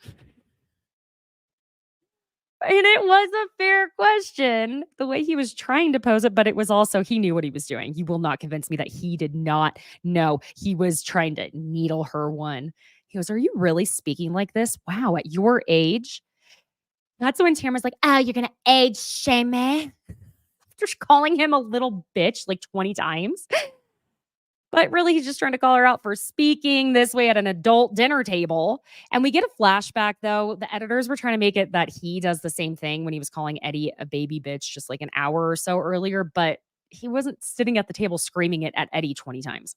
and it was a fair question, the way he was trying to pose it, but it was also, he knew what he was doing. You will not convince me that he did not know. He was trying to needle her one. He goes, are you really speaking like this? Wow, at your age? That's when Tamara's like, Oh, you're going to age shame me? after calling him a little bitch like 20 times. But really, he's just trying to call her out for speaking this way at an adult dinner table. And we get a flashback, though. The editors were trying to make it that he does the same thing when he was calling Eddie a baby bitch just like an hour or so earlier. But he wasn't sitting at the table screaming it at Eddie 20 times.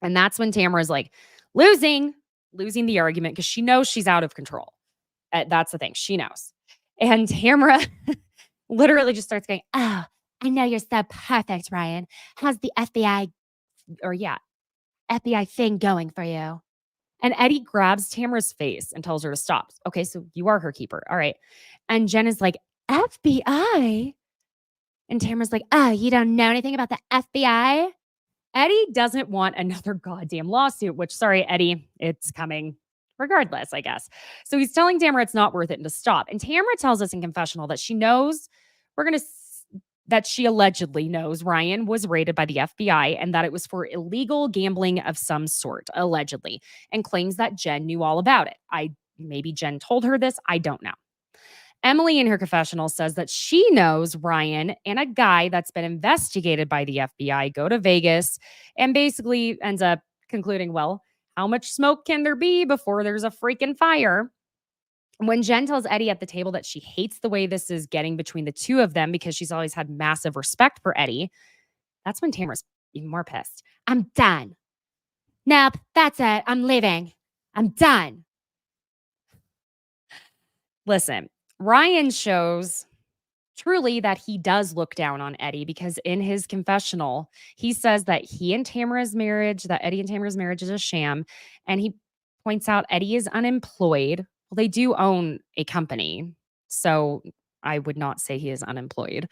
And that's when Tamara's like losing the argument because she knows she's out of control. That's the thing. She knows. And Tamara literally just starts going, Oh, I know you're so perfect, Ryan. How's the FBI thing going for you? And Eddie grabs Tamara's face and tells her to stop. Okay, so you are her keeper. All right. And Jen is like, FBI? And Tamara's like, Oh, you don't know anything about the FBI? Eddie doesn't want another goddamn lawsuit, which, sorry, Eddie, it's coming regardless, I guess. So he's telling Tamara it's not worth it and to stop. And Tamara tells us in confessional that she knows, that she allegedly knows Ryan was raided by the FBI and that it was for illegal gambling of some sort, allegedly, and claims that Jen knew all about it. Maybe Jen told her this. I don't know. Emily in her confessional says that she knows Ryan and a guy that's been investigated by the FBI go to Vegas and basically ends up concluding, well, how much smoke can there be before there's a freaking fire? When Jen tells Eddie at the table that she hates the way this is getting between the two of them because she's always had massive respect for Eddie, that's when Tamara's even more pissed. I'm done. Nope, that's it. I'm leaving. I'm done. Listen, Ryan shows truly that he does look down on Eddie because in his confessional, he says that Eddie and Tamara's marriage is a sham. And he points out Eddie is unemployed. Well, they do own a company, so I would not say he is unemployed.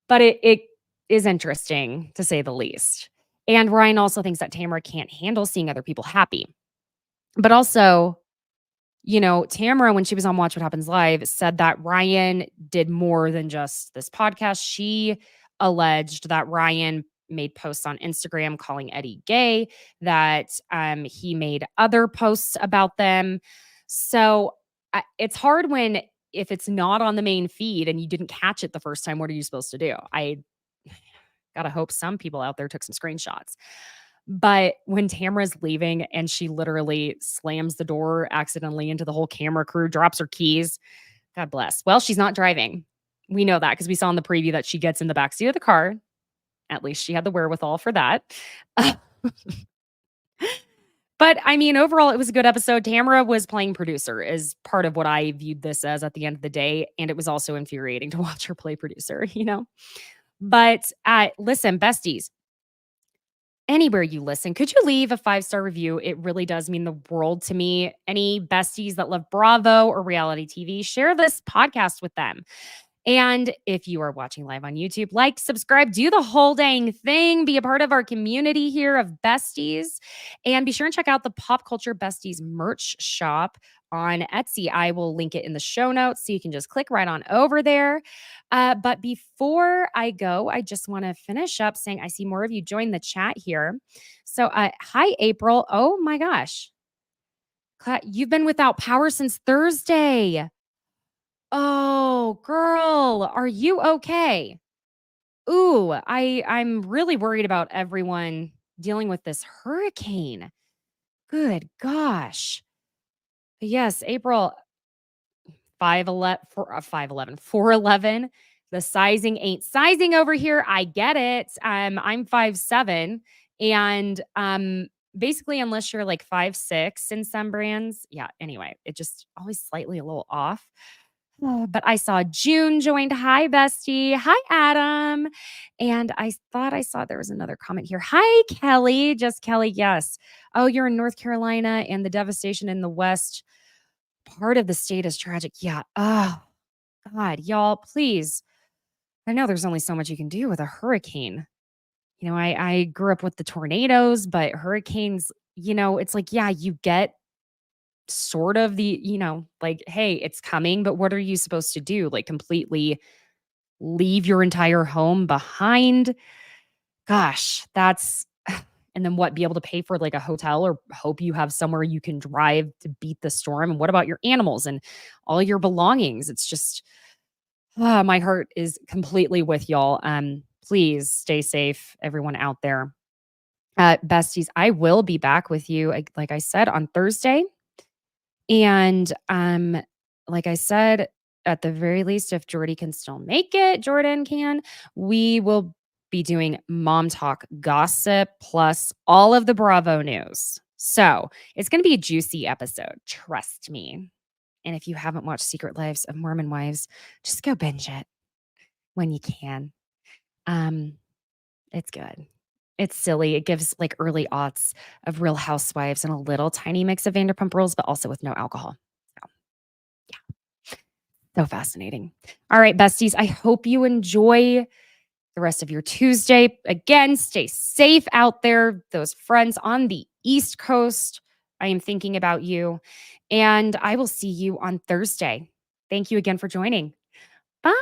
But it is interesting, to say the least. And Ryan also thinks that Tamara can't handle seeing other people happy. But also, Tamara, when she was on Watch What Happens Live, said that Ryan did more than just this podcast. She alleged that Ryan made posts on Instagram calling Eddie gay, that he made other posts about them. So it's hard if it's not on the main feed and you didn't catch it the first time, what are you supposed to do? I gotta hope some people out there took some screenshots. But when Tamara's leaving and she literally slams the door accidentally into the whole camera crew, drops her keys, God bless. Well, she's not driving. We know that because we saw in the preview that she gets in the backseat of the car. At least she had the wherewithal for that. But I mean, overall, it was a good episode. Tamara was playing producer is part of what I viewed this as at the end of the day. And it was also infuriating to watch her play producer, But listen, besties, anywhere you listen, could you leave a 5-star review? It really does mean the world to me. Any besties that love Bravo or reality TV, share this podcast with them. And if you are watching live on YouTube, like, subscribe, do the whole dang thing. Be a part of our community here of besties. And be sure and check out the Pop Culture Besties merch shop on Etsy. I will link it in the show notes so you can just click right on over there. But before I go, I just want to finish up saying I see more of you join the chat here. So, hi, April. Oh my gosh. You've been without power since Thursday. Oh, girl, are you okay? Ooh, I'm really worried about everyone dealing with this hurricane. Good gosh. But yes, April 411. The sizing ain't sizing over here. I get it. I'm 5'7", and basically, unless you're like 5'6" in some brands, yeah. Anyway, it just always slightly a little off. But I saw June joined. Hi, bestie. Hi, Adam. And I thought I saw there was another comment here. Hi, Kelly. Just Kelly. Yes. Oh, you're in North Carolina, and the devastation in the west part of the state is tragic. Yeah. Oh, God, y'all, please. I know there's only so much you can do with a hurricane. You know, I grew up with the tornadoes, but hurricanes, it's like, yeah, you get sort of the, like, hey, it's coming, but what are you supposed to do? Like, completely leave your entire home behind? Gosh, and then what, be able to pay for like a hotel or hope you have somewhere you can drive to beat the storm? And what about your animals and all your belongings? It's just, my heart is completely with y'all. Please stay safe, everyone out there. Besties, I will be back with you, like I said, on Thursday. And like I said, at the very least, if Jordy can still make it, Jordan can, we will be doing Mom Talk gossip plus all of the Bravo news. So it's going to be a juicy episode. Trust me. And if you haven't watched Secret Lives of Mormon Wives, just go binge it when you can. It's good. It's silly. It gives like early aughts of Real Housewives and a little tiny mix of Vanderpump Rules, but also with no alcohol. So, yeah. So fascinating. All right, besties. I hope you enjoy the rest of your Tuesday. Again, stay safe out there. Those friends on the East Coast, I am thinking about you. And I will see you on Thursday. Thank you again for joining. Bye.